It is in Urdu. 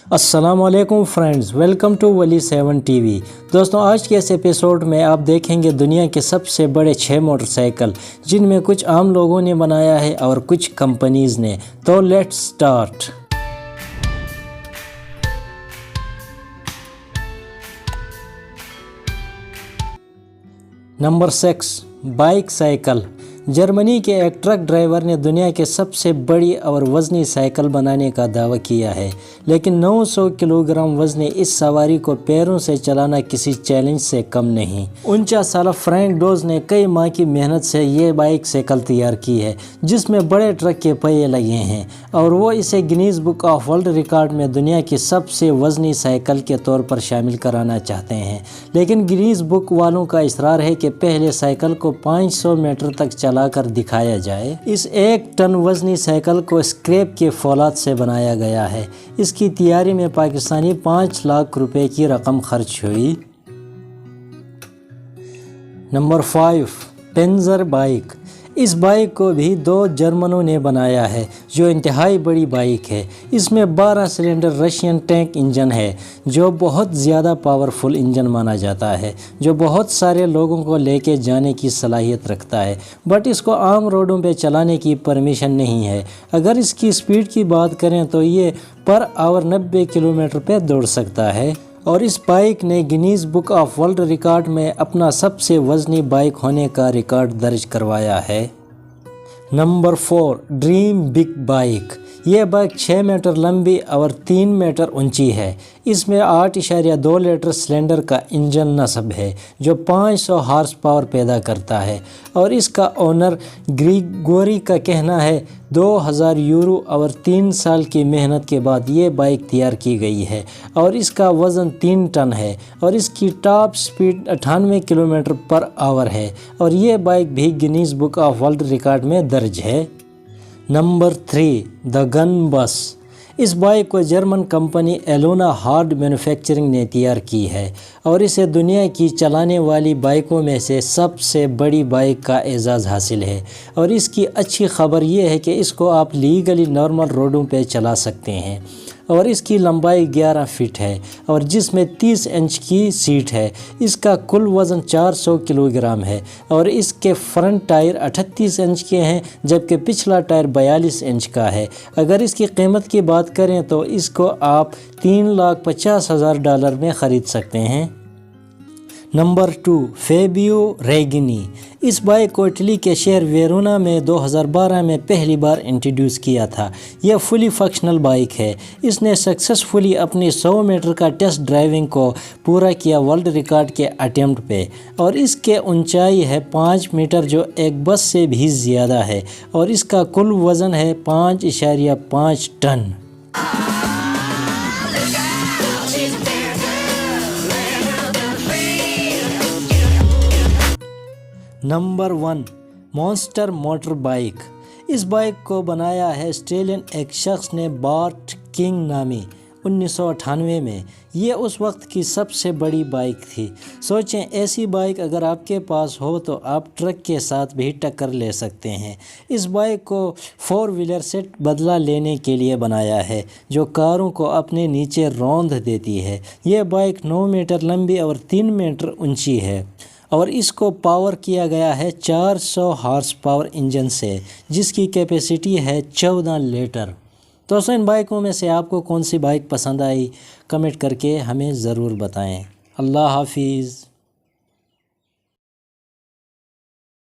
السلام علیکم فرینڈز، ویلکم ٹو ولی 7 ٹی وی۔ دوستوں، آج کے اس ایپیسوڈ میں آپ دیکھیں گے دنیا کے سب سے بڑے 6 موٹر سائیکل، جن میں کچھ عام لوگوں نے بنایا ہے اور کچھ کمپنیز نے۔ تو let's start. Number 6، bike cycle. Germany کے ایک ٹرک ڈرائیور نے دنیا کے سب سے بڑی اور وزنی سائیکل بنانے کا دعویٰ کیا ہے، لیکن 900 کلو گرام وزنی اس سواری کو پیروں سے چلانا کسی چیلنج سے کم نہیں۔ 49 سالہ فرینک ڈوز نے کئی ماہ کی محنت سے یہ بائک سائیکل تیار کی ہے، جس میں بڑے ٹرک کے پہیے لگے ہیں، اور وہ اسے Guinness book of world record میں دنیا کی سب سے وزنی سائیکل کے طور پر شامل کرانا چاہتے ہیں۔ لیکن گنیز بک والوں کا اصرار ہے کہ پہلے سائیکل کو 500 میٹر تک چلا کر دکھایا جائے۔ اس 1 ٹن وزنی سائیکل کو اسکریپ کے فولاد سے بنایا گیا ہے۔ اس کی تیاری میں پاکستانی 5 لاکھ روپے کی رقم خرچ ہوئی۔ Number 5، panzer bike. اس بائک کو بھی 2 جرمنوں نے بنایا ہے، جو انتہائی بڑی بائک ہے۔ اس میں 12 سلنڈر رشین ٹینک انجن ہے، جو بہت زیادہ پاورفل انجن مانا جاتا ہے، جو بہت سارے لوگوں کو لے کے جانے کی صلاحیت رکھتا ہے، بٹ اس کو عام روڈوں پہ چلانے کی پرمیشن نہیں ہے۔ اگر اس کی سپیڈ کی بات کریں تو یہ پر آور 90 کلومیٹر پہ دوڑ سکتا ہے، اور اس بائک نے Guinness book of world record میں اپنا سب سے وزنی بائک ہونے کا ریکارڈ درج کروایا ہے۔ Number 4، dream big bike. یہ بائک 6 میٹر لمبی اور 3 میٹر اونچی ہے۔ اس میں 8.2 لیٹر سلنڈر کا انجن نصب ہے، جو 500 ہارس پاور پیدا کرتا ہے، اور اس کا اونر گریگوری کا کہنا ہے 2000 یورو اور 3 سال کی محنت کے بعد یہ بائک تیار کی گئی ہے، اور اس کا وزن 3 ٹن ہے، اور اس کی ٹاپ سپیڈ 98 کلومیٹر پر آور ہے، اور یہ بائک بھی Guinness book of world record میں درج ہے۔ نمبر 3، دا گن بس۔ اس بائک کو جرمن کمپنی ایلونا ہارڈ مینوفیکچرنگ نے تیار کی ہے، اور اسے دنیا کی چلانے والی بائکوں میں سے سب سے بڑی بائک کا اعزاز حاصل ہے۔ اور اس کی اچھی خبر یہ ہے کہ اس کو آپ لیگلی نارمل روڈوں پہ چلا سکتے ہیں، اور اس کی لمبائی 11 فٹ ہے، اور جس میں 30 انچ کی سیٹ ہے۔ اس کا کل وزن 400 کلو گرام ہے، اور اس کے فرنٹ ٹائر 38 انچ کے ہیں، جبکہ پچھلا ٹائر 42 انچ کا ہے۔ اگر اس کی قیمت کی بات کریں تو اس کو آپ $3,50,000 میں خرید سکتے ہیں۔ نمبر 2، فیبیو ریگنی۔ اس بائک کو اٹلی کے شہر ویرونا میں 2012 میں پہلی بار انٹروڈیوس کیا تھا۔ یہ فلی فنکشنل بائک ہے۔ اس نے سکسیسفلی اپنی 100 میٹر کا ٹیسٹ ڈرائیونگ کو پورا کیا ورلڈ ریکارڈ کے اٹیمپٹ پہ، اور اس کے اونچائی ہے 5 میٹر، جو ایک بس سے بھی زیادہ ہے، اور اس کا کل وزن ہے 5.5 ton. Number 1، monster motor bike. اس بائک کو بنایا ہے آسٹریلین ایک شخص نے بارٹ کنگ نامی 1998 میں۔ یہ اس وقت کی سب سے بڑی بائک تھی۔ سوچیں، ایسی بائک اگر آپ کے پاس ہو تو آپ ٹرک کے ساتھ بھی ٹکر لے سکتے ہیں۔ اس بائک کو 4 ویلر سے بدلہ لینے کے لیے بنایا ہے، جو کاروں کو اپنے نیچے روند دیتی ہے۔ یہ بائک 9 میٹر لمبی اور 3 میٹر اونچی ہے، اور اس کو پاور کیا گیا ہے 400 ہارس پاور انجن سے، جس کی کیپیسٹی ہے 14 لیٹر۔ تو ان بائکوں میں سے آپ کو کون سی بائک پسند آئی، کمنٹ کر کے ہمیں ضرور بتائیں۔ اللہ حافظ۔